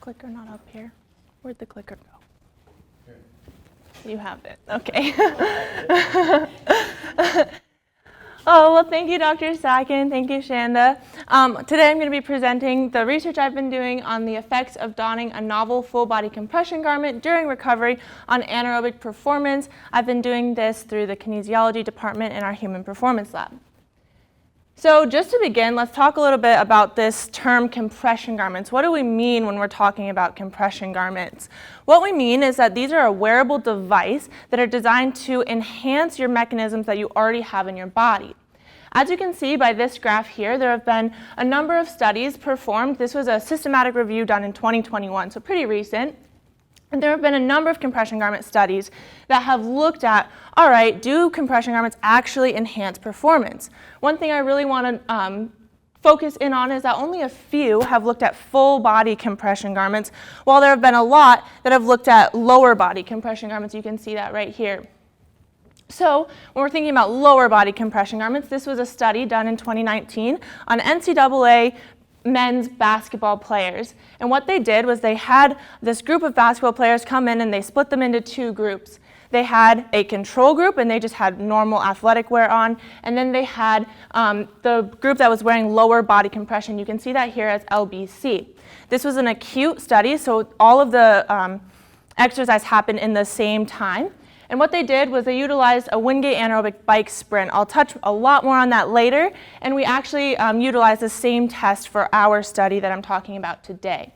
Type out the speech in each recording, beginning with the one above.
clicker not up here? Where'd the clicker go? Here. You have it. Okay. Oh, well, thank you, Dr. Sakin. Thank you, Shanda. Today I'm going to be presenting the research I've been doing on the effects of donning a novel full-body compression garment during recovery on anaerobic performance. I've been doing this through the kinesiology department in our human performance lab. So just to begin, let's talk a little bit about this term compression garments. What do we mean when we're talking about compression garments? What we mean is that these are a wearable device that are designed to enhance your mechanisms that you already have in your body. As you can see by this graph here, there have been a number of studies performed. This was a systematic review done in 2021, so pretty recent. And there have been a number of compression garment studies that have looked at, all right, do compression garments actually enhance performance? One thing I really want to focus in on is that only a few have looked at full body compression garments, while there have been a lot that have looked at lower body compression garments. You can see that right here. So when we're thinking about lower body compression garments, this was a study done in 2019 on NCAA men's basketball players. And what they did was they had this group of basketball players come in and they split them into two groups. They had a control group and they just had normal athletic wear on, and then they had the group that was wearing lower body compression. You can see that here as LBC. This was an acute study, so all of the exercise happened in the same time. And what they did was they utilized a Wingate anaerobic bike sprint. I'll touch a lot more on that later, and we actually utilized the same test for our study that I'm talking about today.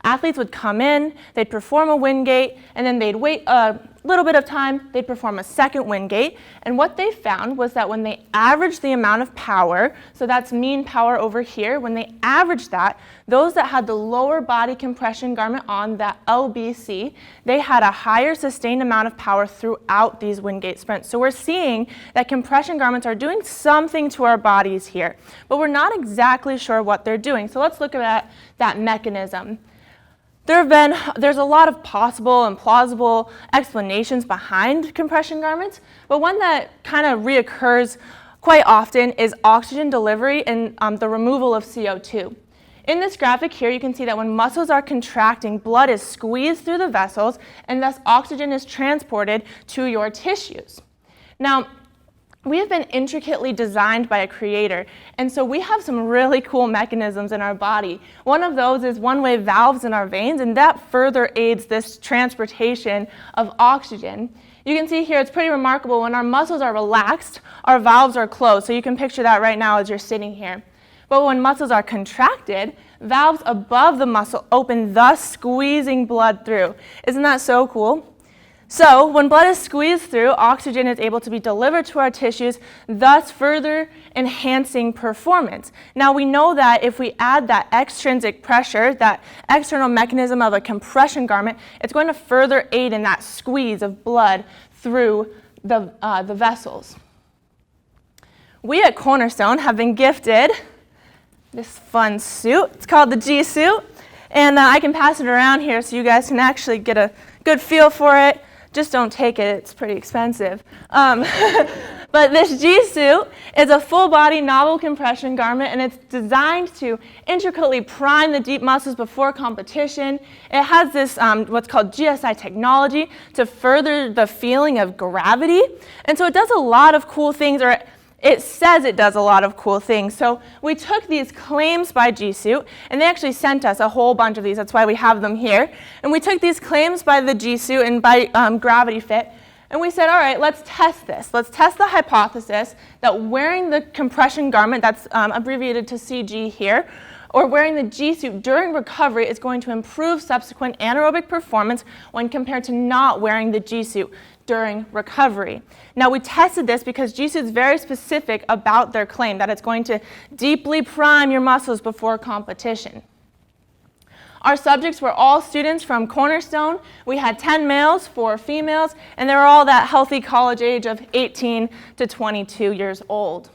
Athletes would come in, they'd perform a Wingate, and then they'd wait a little bit of time, they'd perform a second Wingate, and what they found was that when they averaged the amount of power, so that's mean power over here, when they averaged that, those that had the lower body compression garment on, that LBC, they had a higher sustained amount of power throughout these Wingate sprints. So we're seeing that compression garments are doing something to our bodies here, but we're not exactly sure what they're doing. So let's look at that mechanism. There's a lot of possible and plausible explanations behind compression garments, but one that kind of reoccurs quite often is oxygen delivery and the removal of CO2. In this graphic here, you can see that when muscles are contracting, blood is squeezed through the vessels, and thus oxygen is transported to your tissues. Now, we have been intricately designed by a creator, and so we have some really cool mechanisms in our body. One of those is one-way valves in our veins, and that further aids this transportation of oxygen. You can see here it's pretty remarkable. When our muscles are relaxed, our valves are closed, so you can picture that right now as you're sitting here. But when muscles are contracted, valves above the muscle open, thus squeezing blood through. Isn't that so cool? So when blood is squeezed through, oxygen is able to be delivered to our tissues, thus further enhancing performance. Now we know that if we add that extrinsic pressure, that external mechanism of a compression garment, it's going to further aid in that squeeze of blood through the vessels. We at Cornerstone have been gifted this fun suit. It's called the G suit, and I can pass it around here so you guys can actually get a good feel for it. Just don't take it, it's pretty expensive. But this G suit is a full-body novel compression garment, and it's designed to intricately prime the deep muscles before competition. It has this what's called GSI technology to further the feeling of gravity. And so it does a lot of cool things, or it says it does a lot of cool things. So we took these claims by G Suit, and they actually sent us a whole bunch of these. That's why we have them here. And we took these claims by the G Suit and by Gravity Fit, and we said, all right, let's test this. Let's test the hypothesis that wearing the compression garment, that's abbreviated to CG here, or wearing the G Suit during recovery is going to improve subsequent anaerobic performance when compared to not wearing the G Suit during recovery. Now we tested this because G Suit is very specific about their claim that it's going to deeply prime your muscles before competition. Our subjects were all students from Cornerstone. We had 10 males, 4 females, and they were all that healthy college age of 18 to 22 years old.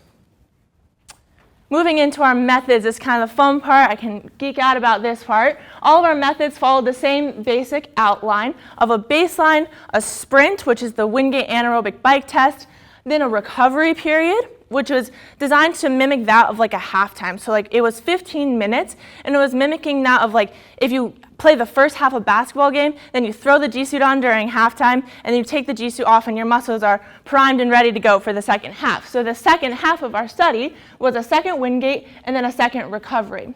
Moving into our methods is kind of the fun part. I can geek out about this part. All of our methods follow the same basic outline of a baseline, a sprint, which is the Wingate anaerobic bike test, then a recovery period, which was designed to mimic that of like a halftime. So like it was 15 minutes, and it was mimicking that of like if you play the first half of a basketball game, then you throw the G-suit on during halftime, and then you take the G-suit off, and your muscles are primed and ready to go for the second half. So the second half of our study was a second Wingate and then a second recovery.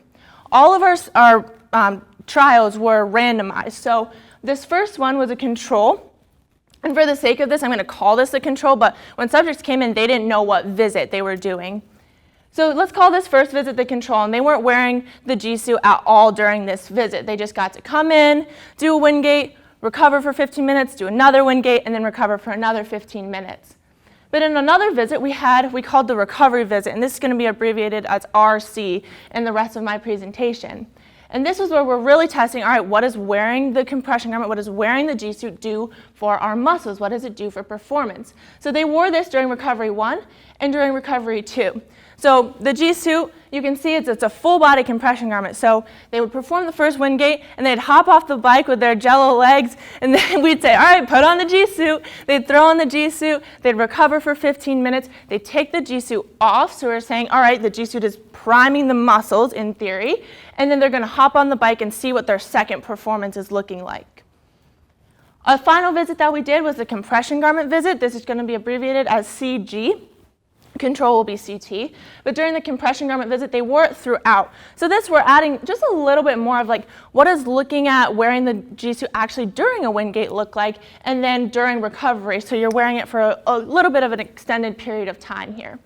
All of our trials were randomized. So this first one was a control. And for the sake of this, I'm going to call this a control, but when subjects came in, they didn't know what visit they were doing. So let's call this first visit the control, and they weren't wearing the G-suit at all during this visit. They just got to come in, do a Wingate, recover for 15 minutes, do another Wingate, and then recover for another 15 minutes. But in another visit we called the recovery visit, and this is going to be abbreviated as RC in the rest of my presentation. And this is where we're really testing, all right, what does wearing the compression garment, what does wearing the G-suit do for our muscles? What does it do for performance? So they wore this during recovery 1 and during recovery 2. So the G-suit, you can see it's a full body compression garment. So they would perform the first Wingate, and they'd hop off the bike with their jello legs, and then we'd say, all right, put on the G-suit. They'd throw on the G-suit, they'd recover for 15 minutes, they'd take the G-suit off, so we're saying, all right, the G-suit is priming the muscles in theory, and then they're gonna hop on the bike and see what their second performance is looking like. A final visit that we did was the compression garment visit. This is gonna be abbreviated as CG. Control will be CT, but during the compression garment visit, they wore it throughout. So this, we're adding just a little bit more of like, what does looking at wearing the G-suit actually during a Wingate look like, and then during recovery, so you're wearing it for a little bit of an extended period of time here.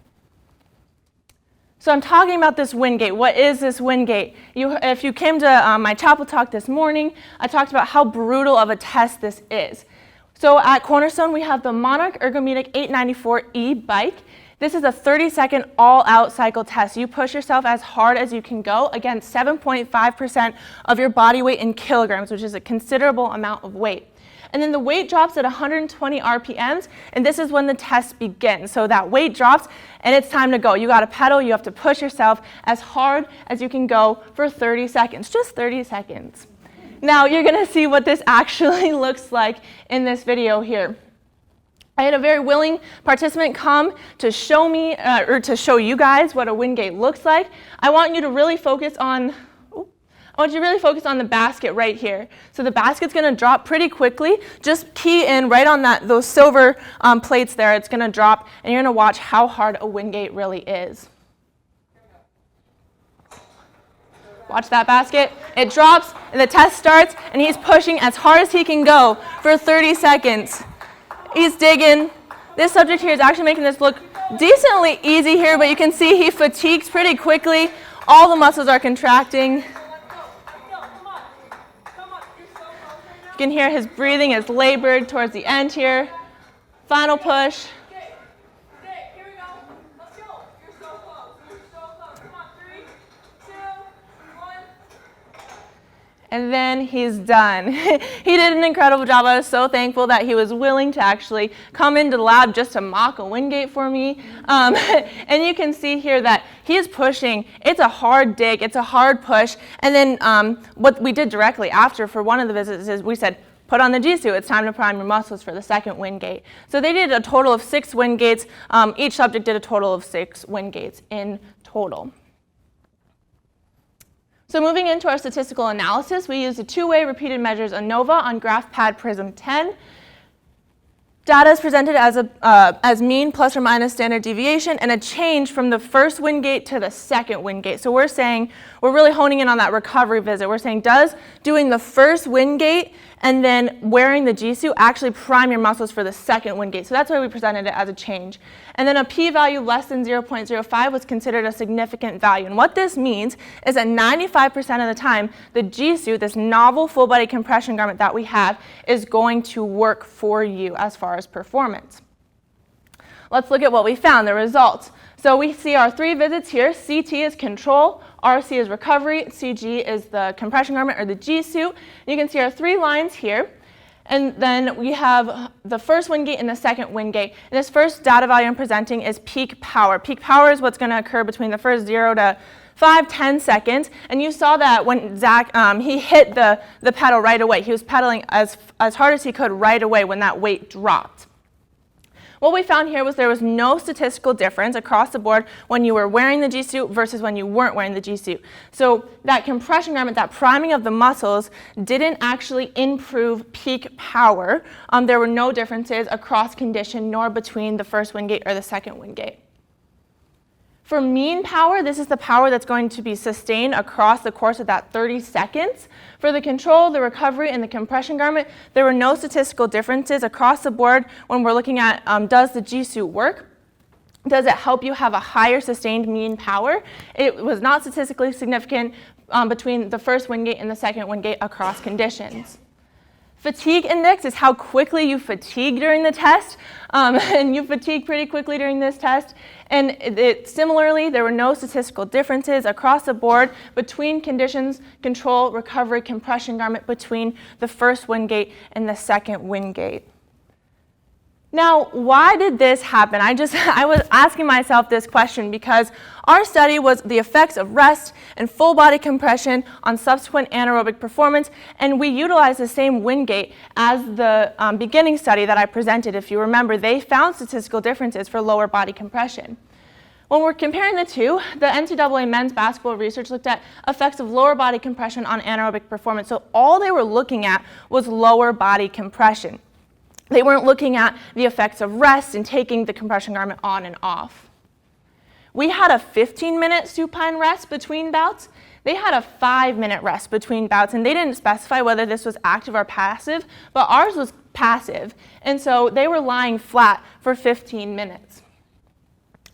So I'm talking about this Wingate. What is this Wingate? If you came to my chapel talk this morning, I talked about how brutal of a test this is. So at Cornerstone, we have the Monarch Ergometric 894E bike. This is a 30-second all-out cycle test. You push yourself as hard as you can go against 7.5% of your body weight in kilograms, which is a considerable amount of weight. And then the weight drops at 120 RPMs, and this is when the test begins. So that weight drops, and it's time to go. You got to pedal. You have to push yourself as hard as you can go for 30 seconds, just 30 seconds. Now, you're going to see what this actually looks like in this video here. I had a very willing participant come to show me, or to show you guys what a Wingate looks like. I want you to really focus on the basket right here. So the basket's gonna drop pretty quickly. Just key in right on those silver plates there. It's gonna drop, and you're gonna watch how hard a Wingate really is. Watch that basket. It drops, and the test starts, and he's pushing as hard as he can go for 30 seconds. He's digging. This subject here is actually making this look decently easy here, but you can see he fatigues pretty quickly. All the muscles are contracting. You can hear his breathing is labored towards the end here. Final push. And then he's done. He did an incredible job. I was so thankful that he was willing to actually come into the lab just to mock a Wingate for me. And you can see here that he is pushing. It's a hard dig. It's a hard push. And then what we did directly after for one of the visits is we said, put on the G-suit. It's time to prime your muscles for the second Wingate. So they did a total of 6 Wingates. Each subject did a total of 6 Wingates in total. So moving into our statistical analysis, we used the 2-way repeated measures ANOVA on GraphPad Prism 10. Data is presented as mean plus or minus standard deviation and a change from the first Wingate to the second Wingate. So we're really honing in on that recovery visit. We're saying, does doing the first Wingate and then wearing the G-suit actually prime your muscles for the second Wingate? So that's why we presented it as a change. And then a p-value less than 0.05 was considered a significant value. And what this means is that 95% of the time, the G-suit, this novel full-body compression garment that we have, is going to work for you as far as performance. Let's look at what we found, the results. So we see our 3 visits here. CT is control, RC is recovery, CG is the compression garment or the G-suit. You can see our 3 lines here. And then we have the first Wingate and the second Wingate. And this first data value I'm presenting is peak power. Peak power is what's going to occur between the first 0 to 5-10 seconds. And you saw that when Zach, he hit the pedal right away. He was pedaling as hard as he could right away when that weight dropped. what we found here was there was no statistical difference across the board when you were wearing the G-suit versus when you weren't wearing the G-suit. So that compression garment, that priming of the muscles, didn't actually improve peak power. There were no differences across condition nor between the first wind gate or the second wind gate. For mean power, this is the power that's going to be sustained across the course of that 30 seconds. For the control, the recovery, and the compression garment, there were no statistical differences across the board when we're looking at does the G-suit work? Does it help you have a higher sustained mean power? It was not statistically significant between the first wind gate and the second wind gate across conditions. Fatigue index is how quickly you fatigue during the test, and you fatigue pretty quickly during this test. And similarly, there were no statistical differences across the board between conditions, control, recovery, compression garment between the first wind gate and the second wind gate. Now, why did this happen? I was asking myself this question because our study was the effects of rest and full body compression on subsequent anaerobic performance, and we utilized the same wind gate as the beginning study that I presented. If you remember, they found statistical differences for lower body compression. When we're comparing the two, the NCAA men's basketball research looked at effects of lower body compression on anaerobic performance. So all they were looking at was lower body compression. They weren't looking at the effects of rest and taking the compression garment on and off. We had a 15-minute supine rest between bouts. They had a 5-minute rest between bouts, and they didn't specify whether this was active or passive, but ours was passive, and so they were lying flat for 15 minutes.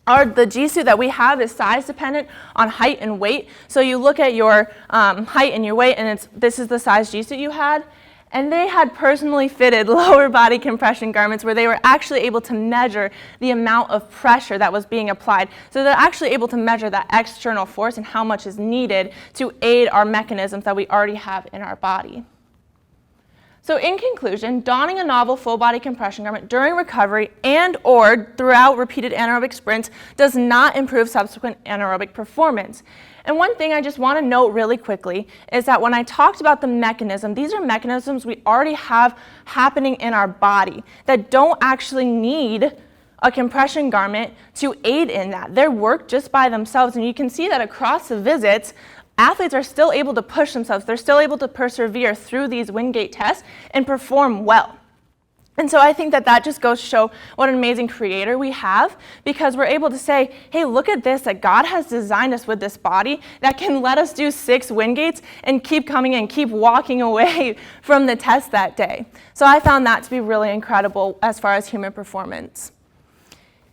The G-suit that we have is size dependent on height and weight, so you look at your height and your weight, and this is the size G-suit you had. And they had personally fitted lower body compression garments where they were actually able to measure the amount of pressure that was being applied. So they're actually able to measure that external force and how much is needed to aid our mechanisms that we already have in our body. So in conclusion, donning a novel full body compression garment during recovery and or throughout repeated anaerobic sprints does not improve subsequent anaerobic performance. And one thing I just want to note really quickly is that when I talked about the mechanism, these are mechanisms we already have happening in our body that don't actually need a compression garment to aid in that. They work just by themselves, and you can see that across the visits, athletes are still able to push themselves. They're still able to persevere through these wind gate tests and perform well. And so I think that just goes to show what an amazing creator we have, because we're able to say, hey, look at this, that God has designed us with this body that can let us do 6 wind gates and keep coming and keep walking away from the test that day. So I found that to be really incredible as far as human performance.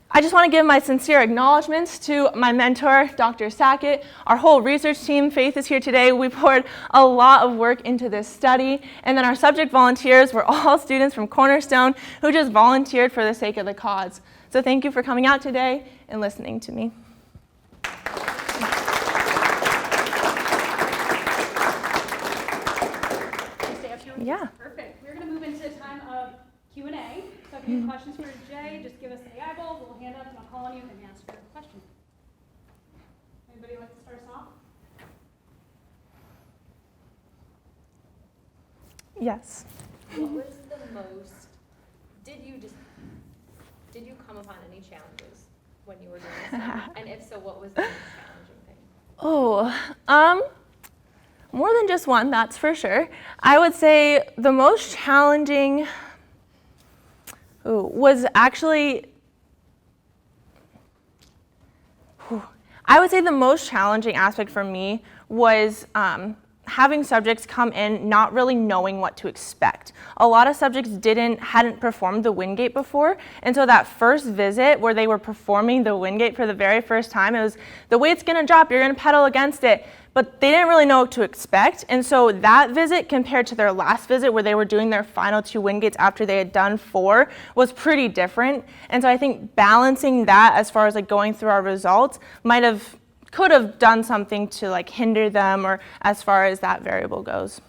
I just want to give my sincere acknowledgments to my mentor, Dr. Sackett. Our whole research team, Faith, is here today. We poured a lot of work into this study. And then our subject volunteers were all students from Cornerstone who just volunteered for the sake of the cause. So thank you for coming out today and listening to me. Yeah. Perfect. We're going to move into a time of Q&A. So if you have questions for Jay, just give us the eyeballs, we'll hand up, and I'll call on you and ask your question. Anybody like to start us off? Yes. What was the most, did you come upon any challenges when you were doing this? And if so, what was the most challenging thing? Oh, more than just one, that's for sure. I would say the most challenging was actually, I would say the most challenging aspect for me was having subjects come in not really knowing what to expect. A lot of subjects hadn't performed the wind gate before, and so that first visit where they were performing the wind gate for the very first time, it was the weight's gonna drop, you're gonna pedal against it, but they didn't really know what to expect. And so that visit compared to their last visit where they were doing their final 2 wind gates after they had done 4 was pretty different. And so I think balancing that as far as like going through our results could have done something to like hinder them, or as far as that variable goes.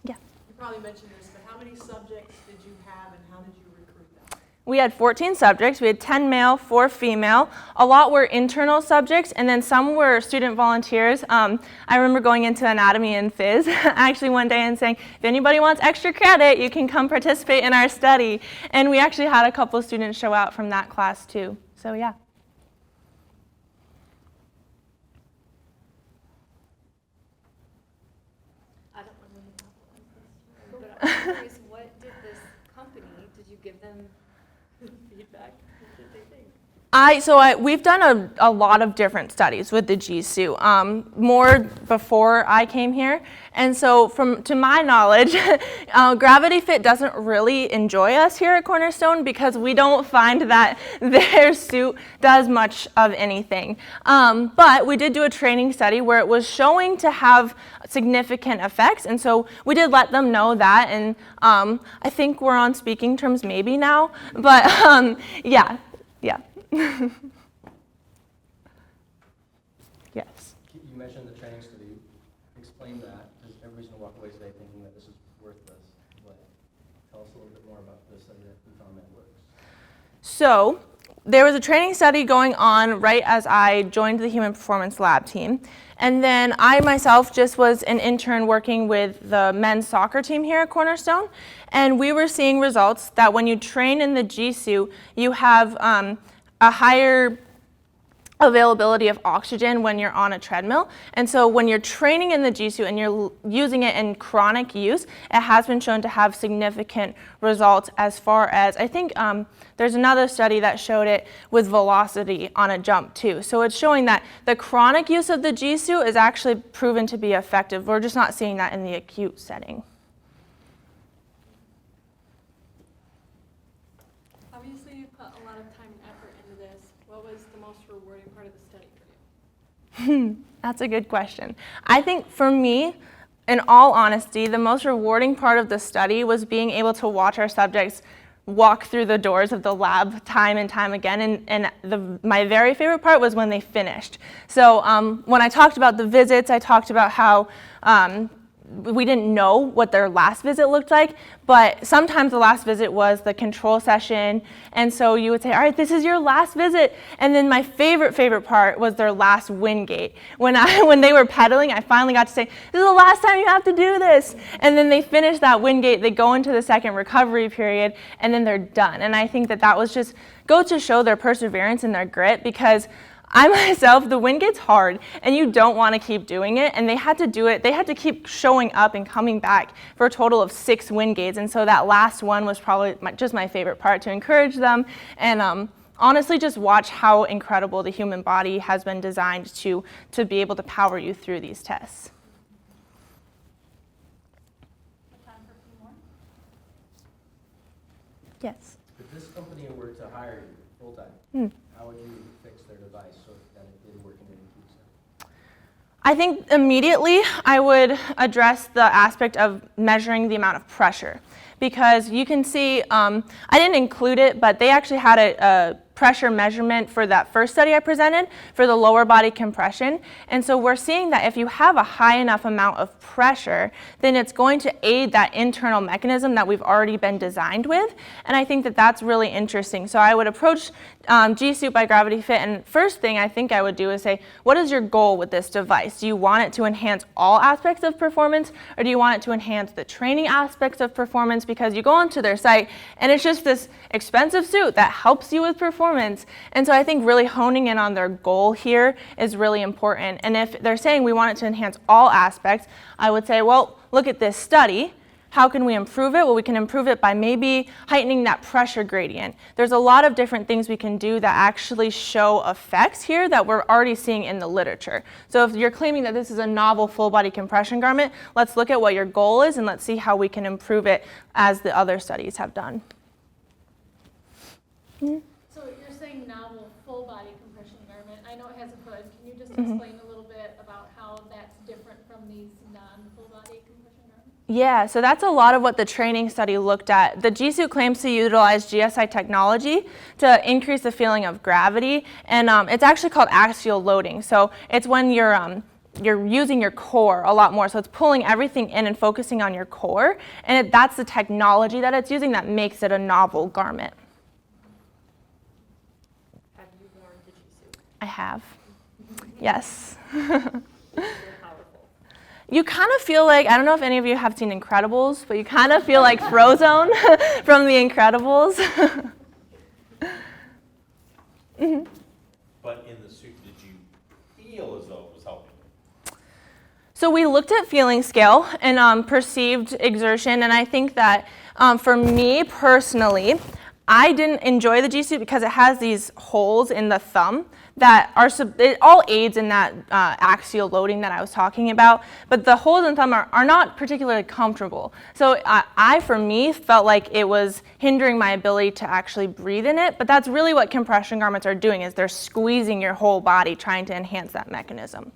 Yeah. You probably mentioned this, but how many subjects did you have and how did you recruit them? we had 14 subjects. We had 10 male, 4 female. A lot were internal subjects, and then some were student volunteers. I remember going into anatomy and phys actually one day and saying, if anybody wants extra credit, you can come participate in our study. And we actually had a couple students show out from that class too. So yeah. I don't want to know but I'm curious, what did this company, did you give them feedback? What did they think? We've done a lot of different studies with the Jisoo, more before I came here. And so to my knowledge, Gravity Fit doesn't really enjoy us here at Cornerstone because we don't find that their suit does much of anything. But we did do a training study where it was showing to have significant effects. And so we did let them know that. And I think we're on speaking terms maybe now. But yeah. Yes. You mentioned the training study. Explain that, because everybody's going to walk away today thinking that this is worth this. But tell us a little bit more about the study that we found that works. So there was a training study going on right as I joined the Human Performance Lab team. And then I myself just was an intern working with the men's soccer team here at Cornerstone. And we were seeing results that when you train in the Jisoo, you have a higher availability of oxygen when you're on a treadmill. And so when you're training in the Jisoo and you're using it in chronic use, it has been shown to have significant results as far as, I think there's another study that showed it with velocity on a jump too. So it's showing that the chronic use of the Jisoo is actually proven to be effective. We're just not seeing that in the acute setting. Obviously, you put a lot of time and effort into this. What was the most rewarding part of the study for you? That's a good question. I think for me, in all honesty, the most rewarding part of the study was being able to watch our subjects walk through the doors of the lab time and time again. And my very favorite part was when they finished. So when I talked about the visits, I talked about how we didn't know what their last visit looked like, but sometimes the last visit was the control session, and so you would say, all right, this is your last visit. And then my favorite part was their last wind gate. When they were pedaling, I finally got to say, this is the last time you have to do this. And then they finish that wind gate, they go into the second recovery period, and then they're done. And I think that was just go to show their perseverance and their grit, because I myself, the wind gate's hard, and you don't want to keep doing it, and they had to do it. They had to keep showing up and coming back for a total of 6 wind gates, and so that last one was probably just my favorite part, to encourage them and honestly just watch how incredible the human body has been designed to be able to power you through these tests. Time for a few more. Yes. If this company were to hire you full-time, how would you fix their device so that it did work in an acute setting? I think immediately I would address the aspect of measuring the amount of pressure, because you can see, I didn't include it, but they actually had a pressure measurement for that first study I presented for the lower body compression. And so we're seeing that if you have a high enough amount of pressure, then it's going to aid that internal mechanism that we've already been designed with. And I think that that's really interesting. So I would approach G-Suit by Gravity Fit, and first thing I think I would do is say, what is your goal with this device? Do you want it to enhance all aspects of performance, or do you want it to enhance the training aspects of performance? Because you go onto their site and it's just this expensive suit that helps you with performance. And so I think really honing in on their goal here is really important. And if they're saying we want it to enhance all aspects, I would say, well, look at this study. How can we improve it? Well, we can improve it by maybe heightening that pressure gradient. There's a lot of different things we can do that actually show effects here that we're already seeing in the literature. So if you're claiming that this is a novel full body compression garment, let's look at what your goal is and let's see how we can improve it as the other studies have done. So you're saying novel full body compression garment. I know it has a hood. Can you just explain a little bit about how that's different from these non-full body compression garments? Yeah, so that's a lot of what the training study looked at. The G-Suit claims to utilize GSI technology to increase the feeling of gravity, and it's actually called axial loading. So it's when you're using your core a lot more. So it's pulling everything in and focusing on your core, and that's the technology that it's using that makes it a novel garment. I have. Yes. They're powerful. You kind of feel like, I don't know if any of you have seen Incredibles, but you kind of feel like Frozone from The Incredibles. But in the suit, did you feel as though it was helping you? So we looked at feeling scale and perceived exertion, and I think that for me personally, I didn't enjoy the G suit because it has these holes in the thumb that are, it all aids in that axial loading that I was talking about, but the holes in the thumb are not particularly comfortable. So I, for me, felt like it was hindering my ability to actually breathe in it, but that's really what compression garments are doing, is they're squeezing your whole body, trying to enhance that mechanism.